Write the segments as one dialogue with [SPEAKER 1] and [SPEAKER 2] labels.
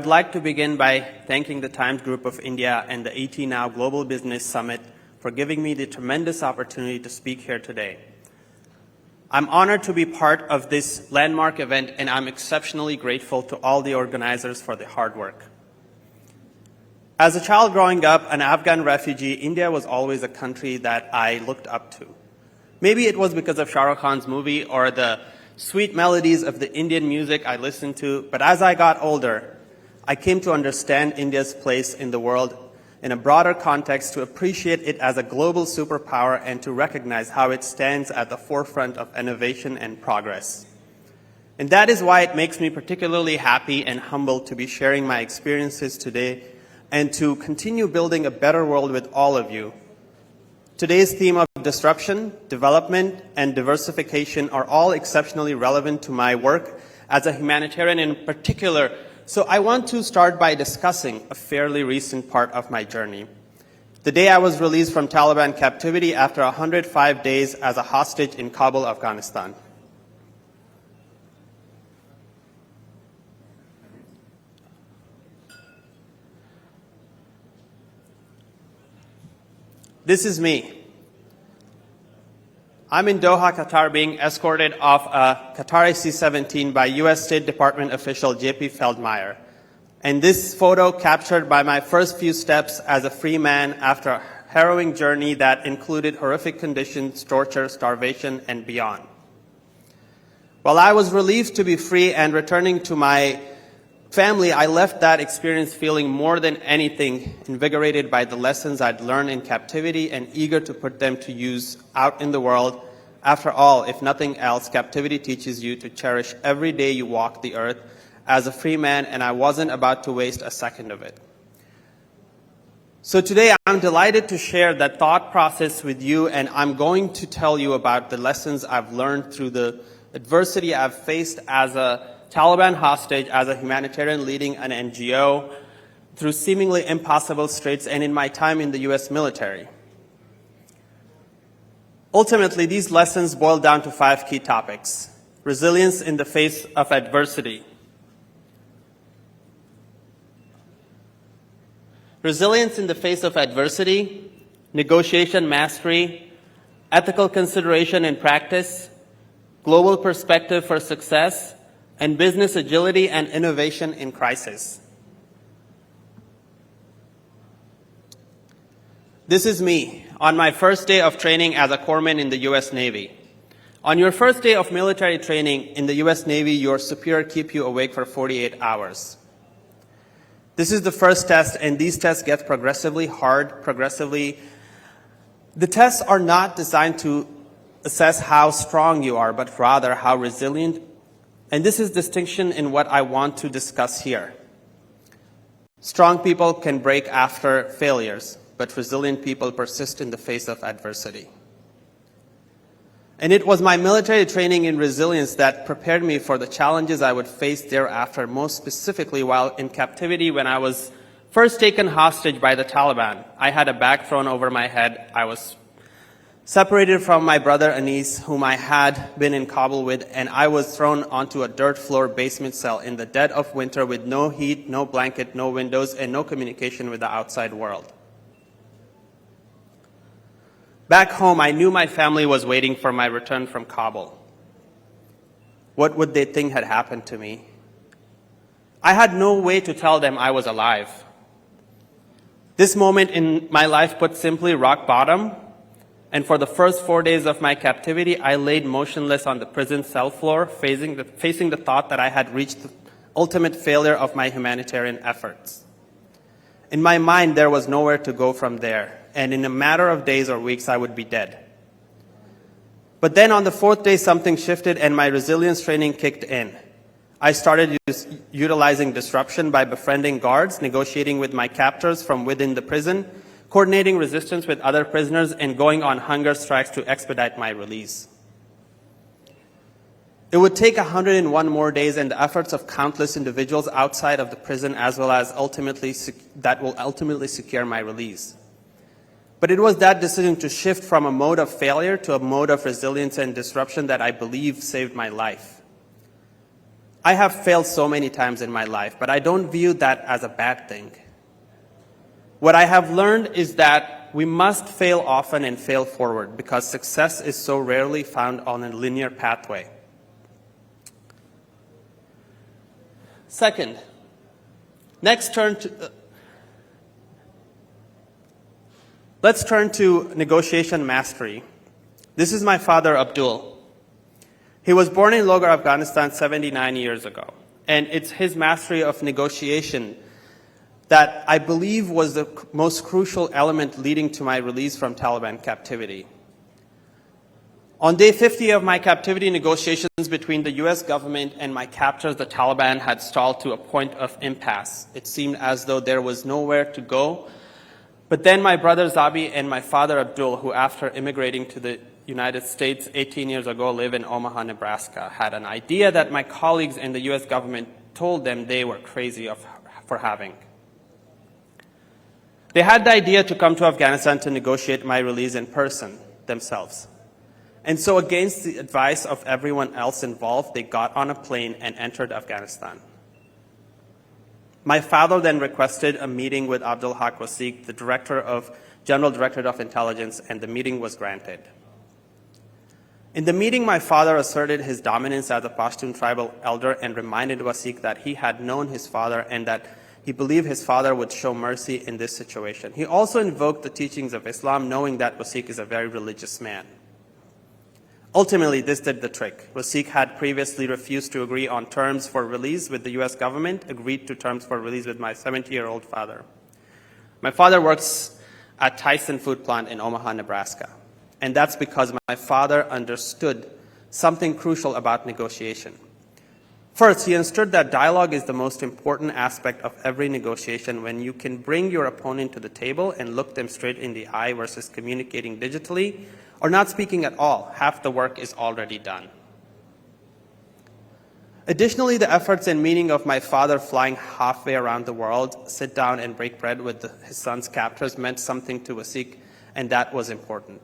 [SPEAKER 1] like to begin by thanking the Times Group of India and the ET Now Global Business Summit for giving me the tremendous opportunity to speak here today. I'm honored to be part of this landmark event, and I'm exceptionally grateful to all the organizers for the hard work. As a child growing up, an Afghan refugee, India was always a country that I looked up to. Maybe it was because of Shah Rukh Khan's movie or the sweet melodies of the Indian music I listened to, but as I got older, I came to understand India's place in the world in a broader context, to appreciate it as a global superpower and to recognize how it stands at the forefront of innovation and progress. And that is why it makes me particularly happy and humbled to be sharing my experiences today and to continue building a better world with all of you. Today's theme of disruption, development, and diversification are all exceptionally relevant to my work as a humanitarian in particular. So I want to start by discussing a fairly recent part of my journey. The day I was released from Taliban captivity after 105 days as a hostage in Kabul, Afghanistan. This is me. I'm in Doha, Qatar, being escorted off a Qatari C-17 by U.S. State Department official J.P. Feldmeyer. And this photo captured by my first few steps as a free man after a harrowing journey that included horrific conditions, torture, starvation, and beyond. While I was relieved to be free and returning to my family, I left that experience feeling more than anything invigorated by the lessons I'd learned in captivity and eager to put them to use out in the world. After all, if nothing else, captivity teaches you to cherish every day you walk the earth as a free man, and I wasn't about to waste a second of it. So today I'm delighted to share that thought process with you, and I'm going to tell you about the lessons I've learned through the adversity I've faced as a Taliban hostage, as a humanitarian leading an NGO, through seemingly impossible straits, and in my time in the U.S. military. Ultimately, these lessons boil down to 5 key topics: resilience in the face of adversity, resilience in the face of adversity, negotiation mastery, ethical consideration in practice, global perspective for success, and business agility and innovation in crisis. This is me on my first day of training as a corpsman in the U.S. Navy. On your first day of military training in the U.S. Navy, your superior keeps you awake for 48 hours. This is the first test, and these tests get progressively hard, The tests are not designed to assess how strong you are, but rather how resilient. And this is distinction in what I want to discuss here. Strong people can break after failures, but resilient people persist in the face of adversity. And it was my military training in resilience that prepared me for the challenges I would face thereafter, most specifically while in captivity when I was first taken hostage by the Taliban. I had a bag thrown over my head. I was separated from my brother Anis, whom I had been in Kabul with, and I was thrown onto a dirt floor basement cell in the dead of winter with no heat, no blanket, no windows, and no communication with the outside world. Back home, I knew my family was waiting for my return from Kabul. What would they think had happened to me? I had no way to tell them I was alive. This moment in my life, put simply, rock bottom. And for the first 4 days of my captivity, I laid motionless on the prison cell floor, facing the thought that I had reached the ultimate failure of my humanitarian efforts. In my mind, there was nowhere to go from there, and in a matter of days or weeks, I would be dead. But then on the 4th day, something shifted and my resilience training kicked in. I started utilizing disruption by befriending guards, negotiating with my captors from within the prison, coordinating resistance with other prisoners, and going on hunger strikes to expedite my release. It would take 101 more days and the efforts of countless individuals outside of the prison as well as that will ultimately secure my release. But it was that decision to shift from a mode of failure to a mode of resilience and disruption that I believe saved my life. I have failed so many times in my life, but I don't view that as a bad thing. What I have learned is that we must fail often and fail forward because success is so rarely found on a linear pathway. Second, let's turn to negotiation mastery. This is my father, Abdul. He was born in Logar, Afghanistan 79 years ago, and it's his mastery of negotiation that I believe was the most crucial element leading to my release from Taliban captivity. On day 50 of my captivity, negotiations between the US government and my captors, the Taliban, had stalled to a point of impasse. It seemed as though there was nowhere to go. But then my brother Zabi and my father Abdul, who after immigrating to the United States 18 years ago live in Omaha, Nebraska, had an idea that my colleagues in the US government told them they were crazy for having. They had the idea to come to Afghanistan to negotiate my release in person themselves. And so against the advice of everyone else involved, they got on a plane and entered Afghanistan. My father then requested a meeting with Abdul Haq Wasiq, the General Directorate of Intelligence, and the meeting was granted. In the meeting, my father asserted his dominance as a Pashtun tribal elder and reminded Wasiq that he had known his father and that he believed his father would show mercy in this situation. He also invoked the teachings of Islam, knowing that Wasiq is a very religious man. Ultimately, this did the trick. Wasiq had previously refused to agree on terms for release with the US government, agreed to terms for release with my 70-year-old father. My father works at Tyson Food Plant in Omaha, Nebraska. And that's because my father understood something crucial about negotiation. First, he understood that dialogue is the most important aspect of every negotiation when you can bring your opponent to the table and look them straight in the eye versus communicating digitally or not speaking at all. Half the work is already done. Additionally, the efforts and meaning of my father flying halfway around the world, sit down and break bread with his son's captors meant something to Wasiq, and that was important.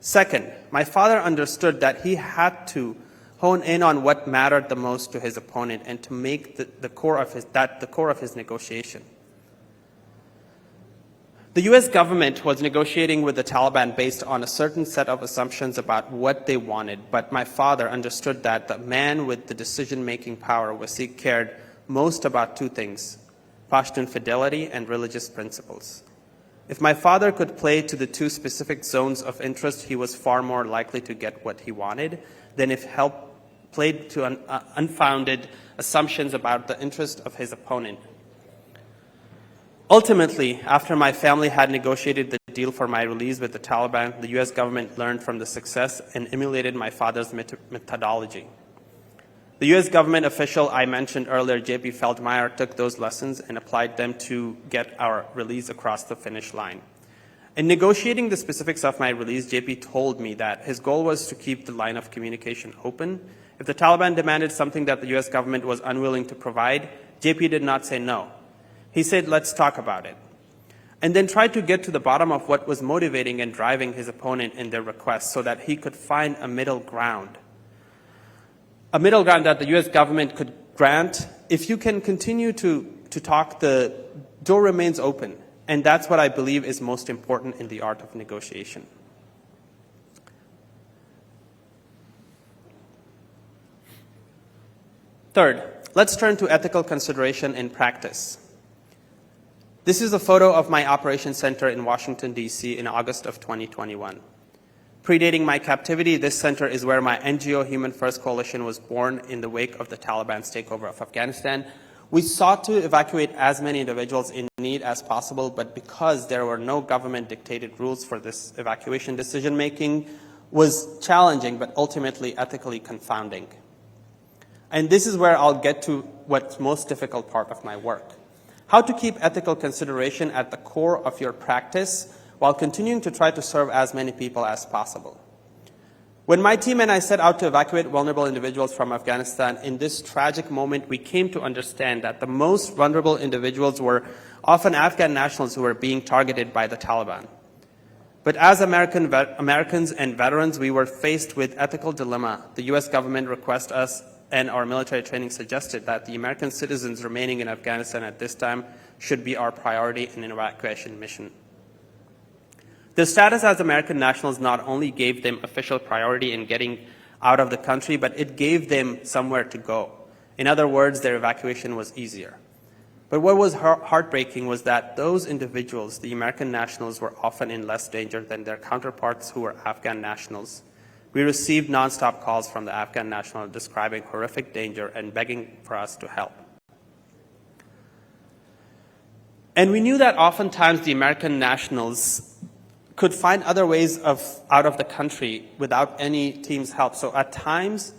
[SPEAKER 1] Second, my father understood that he had to hone in on what mattered the most to his opponent and to make the core of his negotiation. The US government was negotiating with the Taliban based on a certain set of assumptions about what they wanted, but my father understood that the man with the decision-making power, Wasiq, cared most about two things: Pashtun fidelity and religious principles. If my father could play to the two specific zones of interest, he was far more likely to get what he wanted than if played to unfounded assumptions about the interest of his opponent. Ultimately, after my family had negotiated the deal for my release with the Taliban, the US government learned from the success and emulated my father's methodology. The US government official I mentioned earlier, J.P. Feldmeyer, took those lessons and applied them to get our release across the finish line. In negotiating the specifics of my release, J.P. told me that his goal was to keep the line of communication open. If the Taliban demanded something that the US government was unwilling to provide, J.P. did not say no. He said, let's talk about it, and then tried to get to the bottom of what was motivating and driving his opponent in their requests so that he could find a middle ground. A middle ground that the US government could grant. If you can continue to talk, the door remains open. And that's what I believe is most important in the art of negotiation. Third, let's turn to ethical consideration in practice. This is a photo of my operations center in Washington, D.C. in August of 2021. Predating my captivity, this center is where my NGO Human First Coalition was born in the wake of the Taliban's takeover of Afghanistan. We sought to evacuate as many individuals in need as possible, but because there were no government-dictated rules for this evacuation decision-making, was challenging but ultimately ethically confounding. And this is where I'll get to what's most difficult part of my work: how to keep ethical consideration at the core of your practice while continuing to try to serve as many people as possible. When my team and I set out to evacuate vulnerable individuals from Afghanistan, in this tragic moment, we came to understand that the most vulnerable individuals were often Afghan nationals who were being targeted by the Taliban. But as Americans and veterans, we were faced with ethical dilemma. The US government requested us and our military training suggested that the American citizens remaining in Afghanistan at this time should be our priority in an evacuation mission. Their status as American nationals not only gave them official priority in getting out of the country, but it gave them somewhere to go. In other words, their evacuation was easier. But what was heartbreaking was that those individuals, the American nationals, were often in less danger than their counterparts who were Afghan nationals. We received nonstop calls from the Afghan nationals describing horrific danger and begging for us to help. And we knew that oftentimes the American nationals could find other ways out of the country without any team's help. So at times,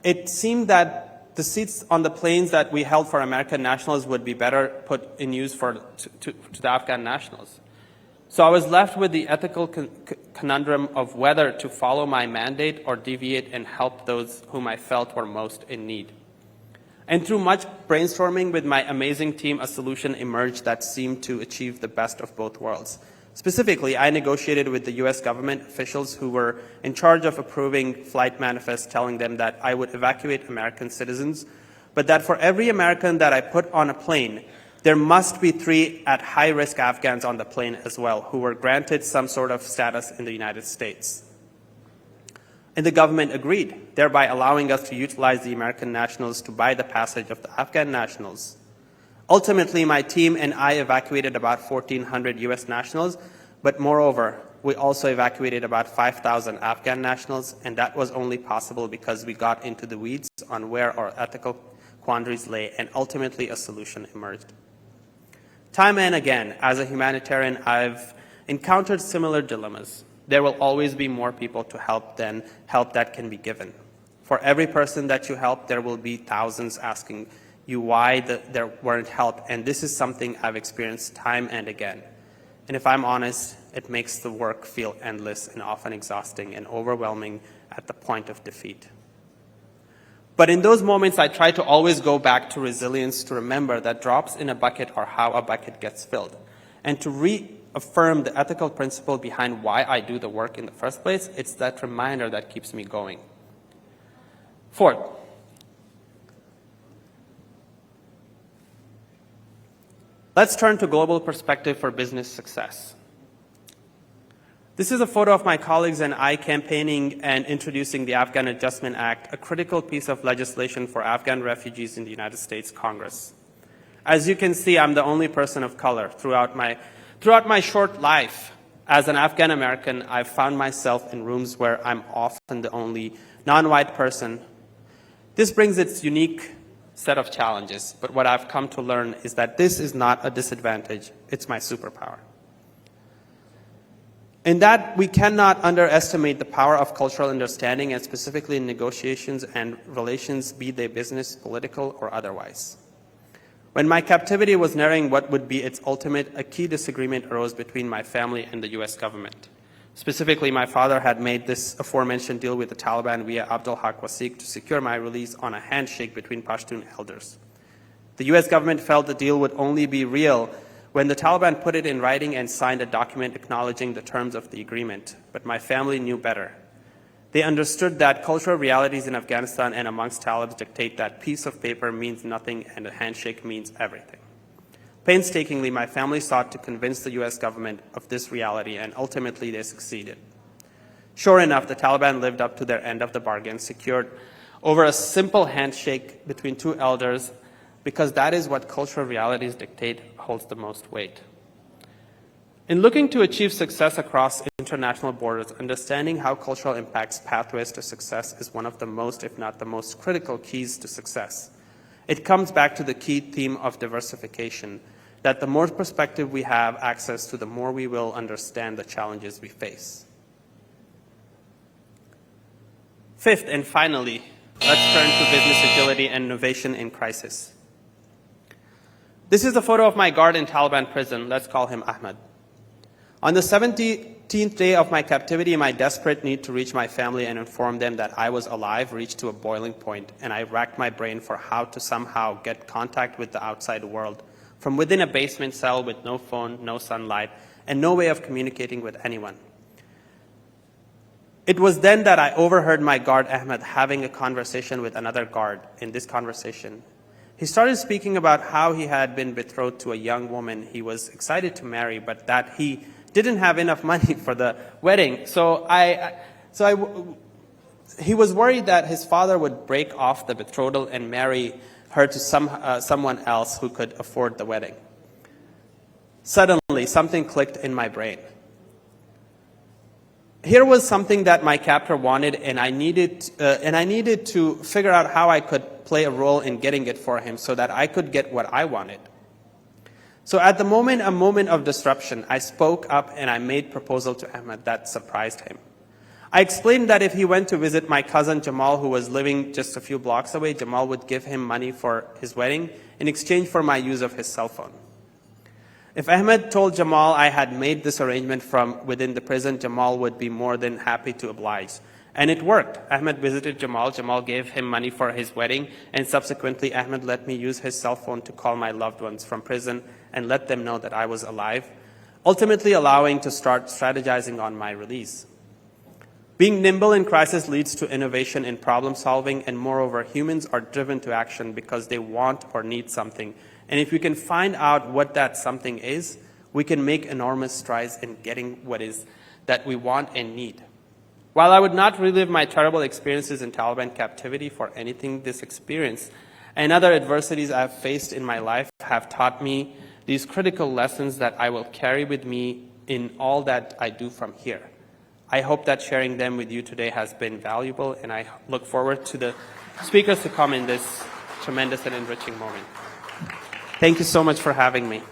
[SPEAKER 1] it seemed that the seats on the planes that we held for American nationals would be better put in use to the Afghan nationals. So I was left with the ethical conundrum of whether to follow my mandate or deviate and help those whom I felt were most in need. And through much brainstorming with my amazing team, a solution emerged that seemed to achieve the best of both worlds. Specifically, I negotiated with the U.S. government officials who were in charge of approving flight manifests, telling them that I would evacuate American citizens, but that for every American that I put on a plane, there must be 3 at high-risk Afghans on the plane as well, who were granted some sort of status in the United States. And the government agreed, thereby allowing us to utilize the American nationals to buy the passage of the Afghan nationals. Ultimately, my team and I evacuated about 1,400 U.S. nationals, but moreover, we also evacuated about 5,000 Afghan nationals, and that was only possible because we got into the weeds on where our ethical quandaries lay, and ultimately a solution emerged. Time and again, as a humanitarian, I've encountered similar dilemmas. There will always be more people to help than help that can be given. For every person that you help, there will be thousands asking you why there weren't help, and this is something I've experienced time and again. And if I'm honest, it makes the work feel endless and often exhausting and overwhelming at the point of defeat. But in those moments, I try to always go back to resilience, to remember that drops in a bucket are how a bucket gets filled, and to reaffirm the ethical principle behind why I do the work in the first place. It's that reminder that keeps me going. Fourth, let's turn to global perspective for business success. This is a photo of my colleagues and I campaigning and introducing the Afghan Adjustment Act, a critical piece of legislation for Afghan refugees in the United States Congress. As you can see, I'm the only person of color. Throughout my short life as an Afghan American, I've found myself in rooms where I'm often the only non-white person. This brings its unique set of challenges, but what I've come to learn is that this is not a disadvantage, it's my superpower. In that, we cannot underestimate the power of cultural understanding, and specifically in negotiations and relations, be they business, political, or otherwise. When my captivity was nearing what would be its ultimate, a key disagreement arose between my family and the U.S. government. Specifically, my father had made this aforementioned deal with the Taliban via Abdul Haq Wasiq to secure my release on a handshake between Pashtun elders. The U.S. government felt the deal would only be real when the Taliban put it in writing and signed a document acknowledging the terms of the agreement. But my family knew better. They understood that cultural realities in Afghanistan and amongst Talibs dictate that piece of paper means nothing and a handshake means everything. Painstakingly, my family sought to convince the U.S. government of this reality, and ultimately they succeeded. Sure enough, the Taliban lived up to their end of the bargain, secured over a simple handshake between 2 elders, because that is what cultural realities dictate holds the most weight. In looking to achieve success across international borders, understanding how cultural impacts pathways to success is one of the most, if not the most critical keys to success. It comes back to the key theme of diversification, that the more perspective we have access to, the more we will understand the challenges we face. Fifth and finally, let's turn to business agility and innovation in crisis. This is a photo of my guard in Taliban prison. Let's call him Ahmed. On the 17th day of my captivity, my desperate need to reach my family and inform them that I was alive reached to a boiling point, and I racked my brain for how to somehow get contact with the outside world from within a basement cell with no phone, no sunlight, and no way of communicating with anyone. It was then that I overheard my guard Ahmed having a conversation with another guard. In this conversation, he started speaking about how he had been betrothed to a young woman he was excited to marry, but that he didn't have enough money for the wedding. He was worried that his father would break off the betrothal and marry her to someone else who could afford the wedding. Suddenly, something clicked in my brain. Here was something that my captor wanted, and I needed to figure out how I could play a role in getting it for him so that I could get what I wanted. So at a moment of disruption, I spoke up and I made a proposal to Ahmed that surprised him. I explained that if he went to visit my cousin Jamal, who was living just a few blocks away, Jamal would give him money for his wedding in exchange for my use of his cell phone. If Ahmed told Jamal I had made this arrangement from within the prison, Jamal would be more than happy to oblige. And it worked. Ahmed visited Jamal. Jamal gave him money for his wedding, and subsequently Ahmed let me use his cell phone to call my loved ones from prison and let them know that I was alive, ultimately allowing to start strategizing on my release. Being nimble in crisis leads to innovation in problem solving, and moreover, humans are driven to action because they want or need something. And if we can find out what that something is, we can make enormous strides in getting what is that we want and need. While I would not relive my terrible experiences in Taliban captivity for anything, this experience and other adversities I have faced in my life have taught me these critical lessons that I will carry with me in all that I do from here. I hope that sharing them with you today has been valuable, and I look forward to the speakers to come in this tremendous and enriching moment. Thank you so much for having me.